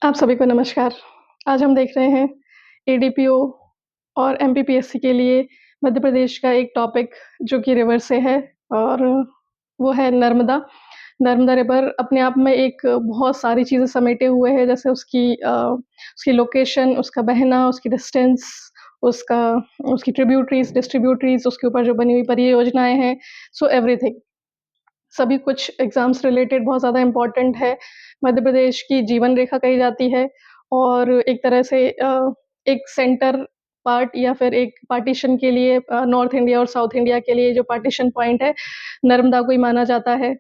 आप सभी को नमस्कार। आज हम देख रहे हैं एडीपीओ और एमपीपीएससी के लिए मध्य प्रदेश का एक टॉपिक जो कि रिवर से है और वो है नर्मदा। नर्मदा रिवर अपने आप में एक बहुत सारी चीज़ें समेटे हुए है जैसे उसकी लोकेशन, उसका बहना, उसकी डिस्टेंस, उसका उसकी ट्रिब्यूटरीज़, डिस्ट्रीब्यूटरीज़, उसके ऊपर जो बनी हुई परियोजनाएँ हैं, सो एवरीथिंग। सभी कुछ एग्ज़ाम्स रिलेटेड बहुत ज़्यादा इम्पोर्टेंट है। मध्य प्रदेश की जीवन रेखा कही जाती है और एक तरह से एक सेंटर पार्ट या फिर एक पार्टीशन के लिए नॉर्थ इंडिया और साउथ इंडिया के लिए जो पार्टीशन पॉइंट है, नर्मदा को ही माना जाता है।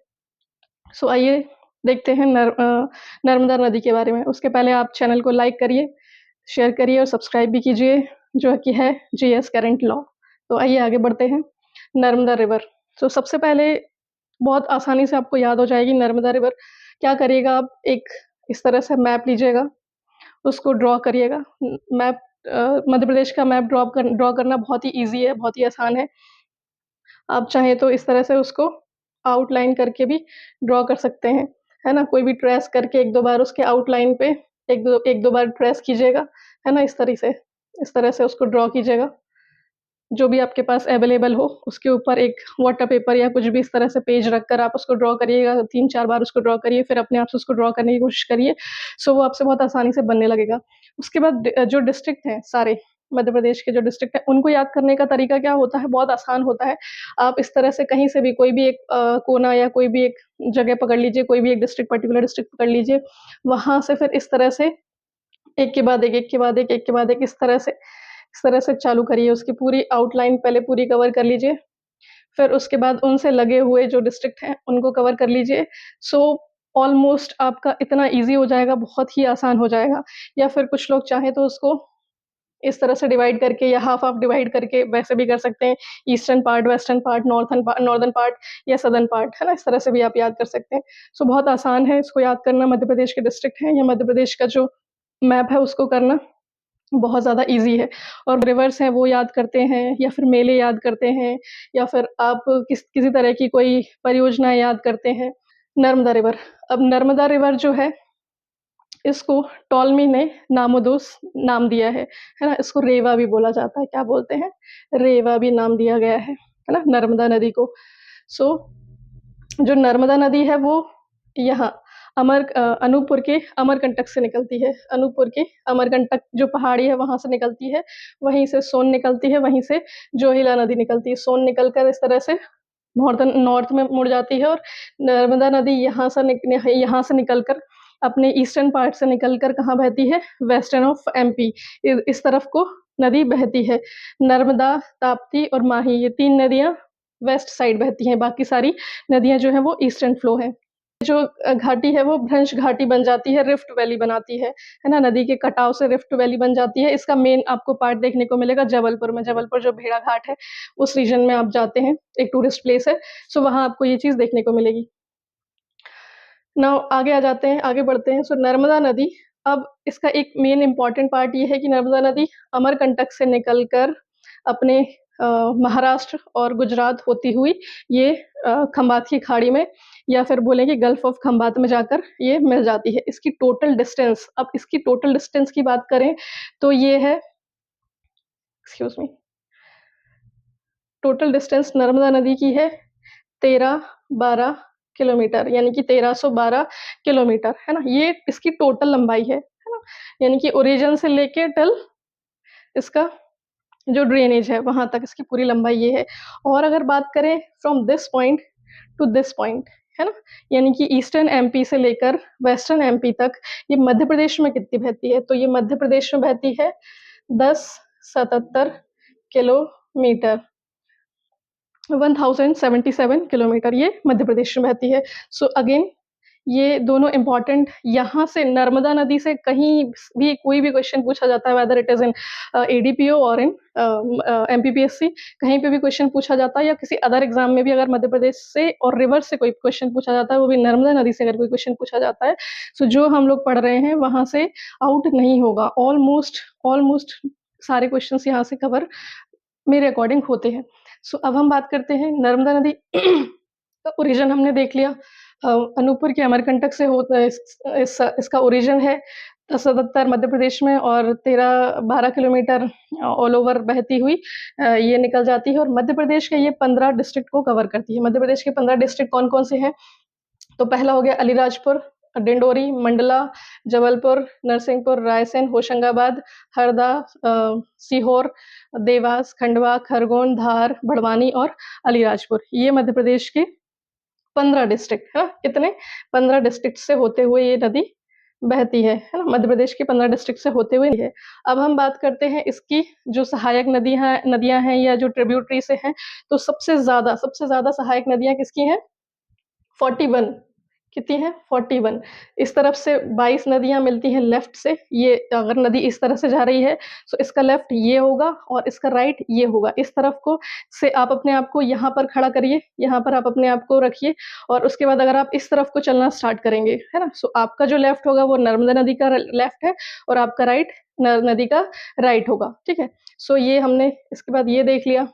सो आइए देखते हैं नर्मदा नदी के बारे में। उसके पहले आप चैनल को लाइक करिए, शेयर करिए और सब्सक्राइब भी कीजिए, जो कि है जीएस करंट लॉ। तो आइए आगे बढ़ते हैं। नर्मदा रिवर। तो सबसे पहले बहुत आसानी से आपको याद हो जाएगी नर्मदा रिवर। क्या करिएगा आप एक इस तरह से मैप लीजिएगा, उसको ड्रॉ करिएगा। मैप मध्य प्रदेश का मैप ड्रॉ करना बहुत ही ईज़ी है, बहुत ही आसान है। आप चाहें तो इस तरह से उसको आउटलाइन करके भी ड्रॉ कर सकते हैं, है ना? कोई भी ट्रेस करके 1-2 बार उसके आउटलाइन पे 1-2 बार ट्रेस कीजिएगा, है ना? इस तरह से उसको ड्रॉ कीजिएगा। जो भी आपके पास अवेलेबल हो, उसके ऊपर एक वाटर पेपर या कुछ भी इस तरह से पेज रखकर आप उसको ड्रॉ करिएगा, 3-4 बार उसको ड्रॉ करिए, फिर अपने आप से उसको ड्रॉ करने की कोशिश करिए, सो वो आपसे बहुत आसानी से बनने लगेगा। उसके बाद जो डिस्ट्रिक्ट हैं सारे, मध्य प्रदेश के जो डिस्ट्रिक्ट हैं, उनको याद करने का तरीका क्या होता है, बहुत आसान होता है। आप इस तरह से कहीं से भी कोई भी एक कोना या कोई भी एक जगह पकड़ लीजिए, कोई भी एक डिस्ट्रिक्ट पर्टिकुलर डिस्ट्रिक्ट पकड़ लीजिए, वहाँ से फिर इस तरह से एक के बाद एक, एक के बाद एक के बाद एक इस तरह से चालू करिए, उसकी पूरी आउटलाइन पहले पूरी कवर कर लीजिए, फिर उसके बाद उनसे लगे हुए जो डिस्ट्रिक्ट हैं, उनको कवर कर लीजिए। सो ऑलमोस्ट आपका इतना ईज़ी हो जाएगा, बहुत ही आसान हो जाएगा। या फिर कुछ लोग चाहें तो उसको इस तरह से डिवाइड करके या हाफ़-हाफ़ डिवाइड करके वैसे भी कर सकते हैं। Eastern part, western part, northern part या सदर्न पार्ट, है ना? इस तरह से भी आप याद कर सकते हैं। सो बहुत आसान है इसको याद करना, मध्य प्रदेश के डिस्ट्रिक्ट हैं या मध्य प्रदेश का जो मैप है उसको करना बहुत ज़्यादा ईज़ी है। और रिवर्स हैं वो याद करते हैं या फिर मेले याद करते हैं या फिर आप किसी तरह की कोई परियोजना याद करते हैं। नर्मदा रिवर, अब नर्मदा रिवर जो है इसको टॉलमी ने नामोदोस नाम दिया है ना? इसको रेवा भी बोला जाता है, क्या बोलते हैं? रेवा भी नाम दिया गया है ना? नर्मदा नदी को। सो जो नर्मदा नदी है वो यहाँ अनूपपुर के अमरकंटक से निकलती है। अनूपपुर के अमरकंटक जो पहाड़ी है वहाँ से निकलती है, वहीं से सोन निकलती है, वहीं से जोहिला नदी निकलती है। सोन निकल कर इस तरह से नॉर्थ में मुड़ जाती है और नर्मदा नदी यहाँ से निकल कर अपने ईस्टर्न पार्ट से निकल कर कहाँ बहती है? वेस्टर्न ऑफ एमपी इस तरफ को नदी बहती है। नर्मदा, ताप्ती और माही ये 3 नदियाँ वेस्ट साइड बहती हैं, बाकी सारी नदियाँ जो हैं वो ईस्टर्न फ्लो हैं। जो घाटी है वो भ्रंश घाटी बन जाती है, रिफ्ट वैली बनाती है ना? नदी के कटाव से रिफ्ट वैली बन जाती है। इसका मेन आपको पार्ट देखने को मिलेगा जबलपुर में, जबलपुर जो भेड़ाघाट है, उस रीजन में आप जाते हैं, एक टूरिस्ट प्लेस है, सो वहाँ आपको ये चीज़ देखने को मिलेगी। नाउ आगे आ जाते हैं, आगे बढ़ते हैं। सो नर्मदा नदी, अब इसका एक मेन इम्पोर्टेंट पार्ट ये है कि नर्मदा नदी अमरकंटक से निकल कर अपने महाराष्ट्र और गुजरात होती हुई ये खंबात की खाड़ी में या फिर बोलेंगे गल्फ ऑफ खंबात में जाकर ये मिल जाती है। इसकी टोटल डिस्टेंस, अब इसकी टोटल डिस्टेंस की बात करें तो ये है, excuse me, total distance Narmada नदी की है 1312 किलोमीटर, यानी कि 1312 किलोमीटर, है ना? ये इसकी टोटल लंबाई है ना? यानी कि ओरिजिन से लेके टिल इसका जो ड्रेनेज है वहाँ तक इसकी पूरी लंबाई ये है। और अगर बात करें from this point two this point, है ना? यानी कि ईस्टर्न एमपी से लेकर वेस्टर्न एमपी तक ये मध्य प्रदेश में कितनी बहती है? तो ये मध्य प्रदेश में बहती है 1077 किलोमीटर, 1077 किलोमीटर ये मध्य प्रदेश में बहती है। सो अगेन ये दोनों इम्पोर्टेंट, यहाँ से नर्मदा नदी से कहीं भी कोई भी क्वेश्चन पूछा जाता है, whether it is in ADPO और इन एमपीपीएससी, कहीं पे भी क्वेश्चन पूछा जाता है या किसी अदर एग्जाम में भी अगर मध्य प्रदेश से और रिवर से कोई क्वेश्चन पूछा जाता है, वो भी नर्मदा नदी से अगर कोई क्वेश्चन पूछा जाता है, सो जो हम लोग पढ़ रहे हैं वहाँ से आउट नहीं होगा। ऑलमोस्ट ऑलमोस्ट सारे क्वेश्चंस यहाँ से कवर मेरे अकॉर्डिंग होते हैं। सो अब हम बात करते हैं नर्मदा नदी का ओरिजिन हमने देख लिया। अनूपपुर के अमरकंटक से होता है, इसका ओरिजिन है 77 मध्य प्रदेश में और 13-12 किलोमीटर ऑल ओवर बहती हुई ये निकल जाती है और मध्य प्रदेश के ये 15 डिस्ट्रिक्ट को कवर करती है। मध्य प्रदेश के 15 डिस्ट्रिक्ट कौन-कौन से हैं? तो पहला हो गया अलीराजपुर, डिंडोरी, मंडला, जबलपुर, नरसिंहपुर, रायसेन, होशंगाबाद, हरदा, सीहोर, देवास, खंडवा, खरगोन, धार, भड़वानी और अलीराजपुर। ये मध्य प्रदेश के 15 डिस्ट्रिक्ट है ना? कितने? 15 डिस्ट्रिक्ट से होते हुए ये नदी बहती है ना? मध्य प्रदेश की 15 डिस्ट्रिक्ट से होते हुए है। अब हम बात करते हैं इसकी जो सहायक नदियाँ हैं या जो ट्रिब्यूटरी से हैं, तो सबसे ज़्यादा सहायक नदियाँ किसकी हैं? 41 कितनी हैं? 41 इस तरफ से 22 नदियाँ मिलती हैं लेफ्ट से, ये अगर नदी इस तरह से जा रही है, तो इसका लेफ्ट ये होगा और इसका राइट ये होगा। इस तरफ को से आप अपने आप को यहाँ पर खड़ा करिए, यहाँ पर आप अपने आप को रखिए और उसके बाद अगर आप इस तरफ को चलना स्टार्ट करेंगे, है ना? सो आपका जो लेफ्ट होगा वो नर्मदा नदी का लेफ्ट है और आपका राइट नदी का राइट होगा, ठीक है? सो ये हमने इसके बाद ये देख लिया।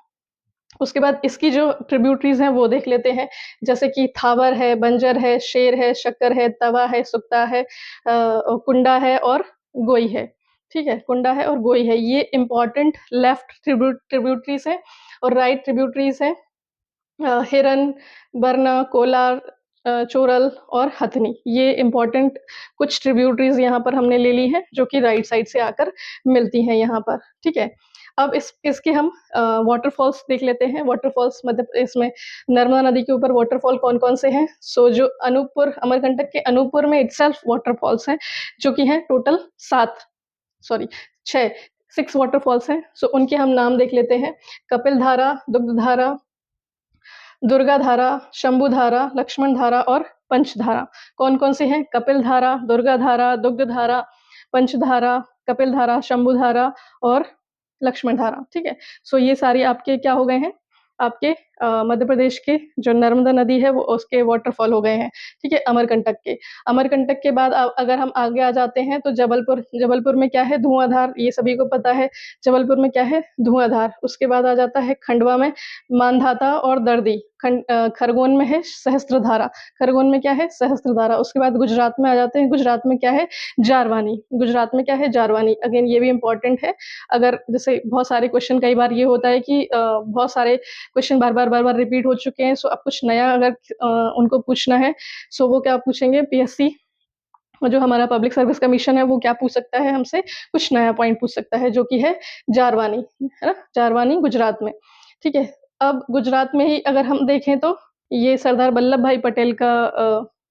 उसके बाद इसकी जो ट्रिब्यूटरीज़ हैं वो देख लेते हैं, जैसे कि थावर है, बंजर है, शेर है, शक्कर है, तवा है, सुक्ता है, कुंडा है और गोई है, ठीक है? कुंडा है और गोई है, ये इम्पोर्टेंट लेफ्ट ट्रिब्यूटरीज़ हैं और राइट ट्रिब्यूटरीज़ हैं हिरन, बरना, कोलार, चोरल और हथनी। ये इम्पोर्टेंट कुछ ट्रिब्यूटरीज़ यहाँ पर हमने ले ली हैं, जो कि राइट साइड से आकर मिलती हैं यहाँ पर, ठीक है? अब इसके हम वाटरफॉल्स देख लेते हैं। वाटरफॉल्स मतलब इसमें नर्मदा नदी के ऊपर वाटरफॉल कौन-कौन से हैं? सो जो अनूपपुर अमरकंटक के अनूपपुर में इटसेल्फ वाटरफॉल्स हैं, जो कि हैं टोटल 7 सॉरी 6 6 वाटरफॉल्स हैं। सो उनके हम नाम देख लेते हैं। कपिलधारा, दुग्धधारा, दुर्गाधारा, शंभुधारा, लक्ष्मणधारा और पंचधारा। कौन-कौन से हैं? कपिलधारा, दुर्गाधारा, दुग्धधारा, पंचधारा, कपिलधारा, शंभुधारा और लक्ष्मणधारा, ठीक है? सो ये सारी आपके क्या हो गए हैं? आपके मध्य प्रदेश के जो नर्मदा नदी है वो उसके वाटरफॉल हो गए हैं, ठीक है? अमरकंटक के। अमरकंटक के बाद अगर हम आगे आ जाते हैं तो जबलपुर में क्या है? धुआँधार, ये सभी को पता है। जबलपुर में क्या है? धुआँधार। उसके बाद आ जाता है खंडवा में मांधाता और दर्दी। खरगोन में है सहस्त्रधारा। खरगोन में क्या है? सहस्त्रधारा। उसके बाद गुजरात में आ जाते हैं। गुजरात में क्या है? जारवानी। गुजरात में क्या है? जारवानी। अगेन ये भी इम्पोर्टेंट है। अगर जैसे बहुत सारे क्वेश्चन कई बार ये होता है कि बहुत सारे क्वेश्चन बार-बार रिपीट हो चुके हैं, सो अब कुछ नया अगर उनको पूछना है, सो वो क्या पूछेंगे पीएससी जो हमारा पब्लिक सर्विस कमीशन है, वो क्या पूछ सकता है हमसे? कुछ नया पॉइंट पूछ सकता है, जो कि है जारवानी, है ना? जारवानी गुजरात में, ठीक है? अब गुजरात में ही अगर हम देखें तो ये सरदार वल्लभ भाई पटेल का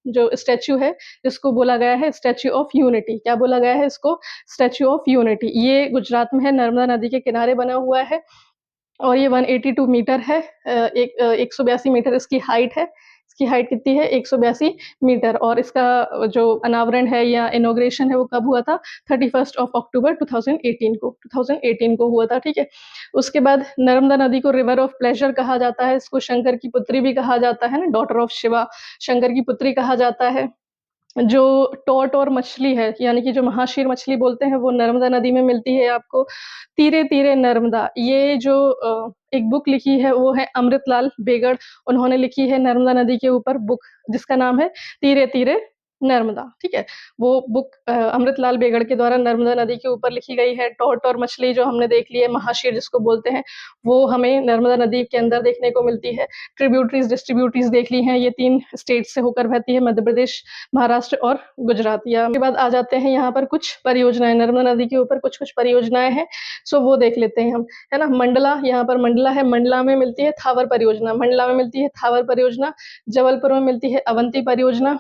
जो स्टैच्यू है, जिसको बोला गया है स्टैच्यू ऑफ यूनिटी। क्या बोला गया है इसको? Statue of unity. ये गुजरात में है, नर्मदा नदी के किनारे बना हुआ है और ये 182 मीटर है। 182 मीटर इसकी हाइट है। इसकी हाइट कितनी है? 182 मीटर और इसका जो अनावरण है या इनॉग्रेशन है वो कब हुआ था? 31st ऑफ अक्टूबर 2018 को हुआ था, ठीक है? उसके बाद नर्मदा नदी को रिवर ऑफ प्लेज़र कहा जाता है, इसको शंकर की पुत्री भी कहा जाता है ना, डॉटर ऑफ शिवा, शंकर की पुत्री कहा जाता है। जो टॉट मछली है, यानी कि जो महाशीर मछली बोलते हैं, वो नर्मदा नदी में मिलती है आपको। तीरे तीरे नर्मदा, ये जो एक बुक लिखी है, वो है अमृतलाल बेगड़, उन्होंने लिखी है नर्मदा नदी के ऊपर बुक, जिसका नाम है तीरे तीरे नर्मदा, ठीक है? वो बुक अमृतलाल बेगड़ के द्वारा नर्मदा नदी के ऊपर लिखी गई है। टॉट और मछली जो हमने देख ली है, महाशीर जिसको बोलते हैं, वो हमें नर्मदा नदी के अंदर देखने को मिलती है। ट्रिब्यूटरीज़, डिस्ट्रीब्यूटरीज़ देख ली हैं, ये 3 स्टेट से होकर बहती है, मध्य प्रदेश, महाराष्ट्र और गुजरात। या उसके बाद आ जाते हैं यहाँ पर कुछ परियोजनाएँ, नर्मदा नदी के ऊपर कुछ-कुछ परियोजनाएँ हैं, सो वो देख लेते हैं हम, है ना? मंडला, यहाँ पर मंडला है, मंडला में मिलती है थावर परियोजना, मंडला में मिलती है थावर परियोजना, जबलपुर में मिलती है अवंती परियोजना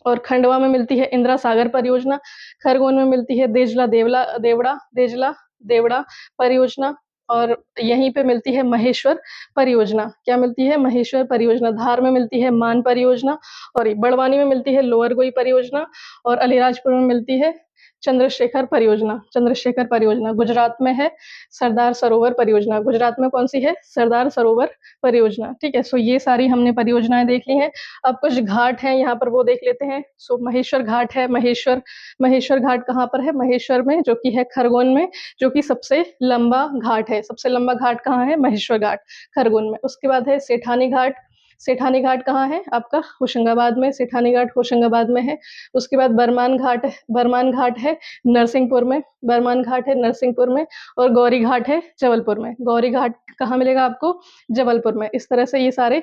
और खंडवा में मिलती है इंदिरा सागर परियोजना, खरगोन में मिलती है देजला देवड़ा परियोजना और यहीं पे मिलती है महेश्वर परियोजना। क्या मिलती है? महेश्वर परियोजना। धार में मिलती है मान परियोजना और बड़वानी में मिलती है लोअर गोई परियोजना और अलीराजपुर में मिलती है चंद्रशेखर परियोजना। गुजरात में है सरदार सरोवर परियोजना। गुजरात में कौन-सी है? सरदार सरोवर परियोजना, ठीक है? सो ये सारी हमने परियोजनाएँ देख ली हैं। अब कुछ घाट हैं यहाँ पर, वो देख लेते हैं। सो महेश्वर घाट है, महेश्वर घाट कहाँ पर है? महेश्वर में, जो कि है खरगोन में, जो कि सबसे लंबा घाट है। सबसे लंबा घाट कहाँ है? महेश्वर घाट, खरगोन में। उसके बाद है सेठानी घाट। सेठानी घाट कहाँ है? आपका होशंगाबाद में, सेठानी घाट होशंगाबाद में है। उसके बाद बरमान घाट है नरसिंहपुर में, बरमान घाट है नरसिंहपुर में, और गौरी घाट है जबलपुर में। गौरी घाट कहाँ मिलेगा आपको? जबलपुर में। इस तरह से ये सारे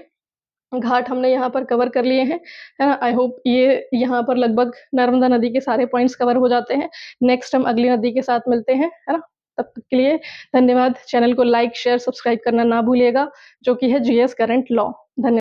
घाट हमने यहाँ पर कवर कर लिए हैं, है ना? आई होप ये यहाँ पर लगभग नर्मदा नदी के सारे पॉइंट्स कवर हो जाते हैं। नेक्स्ट हम अगली नदी के साथ मिलते हैं, है ना? तब तक के लिए धन्यवाद। चैनल को लाइक, शेयर, सब्सक्राइब करना ना भूलिएगा, जो कि है जीएस करंट लॉ। धन्य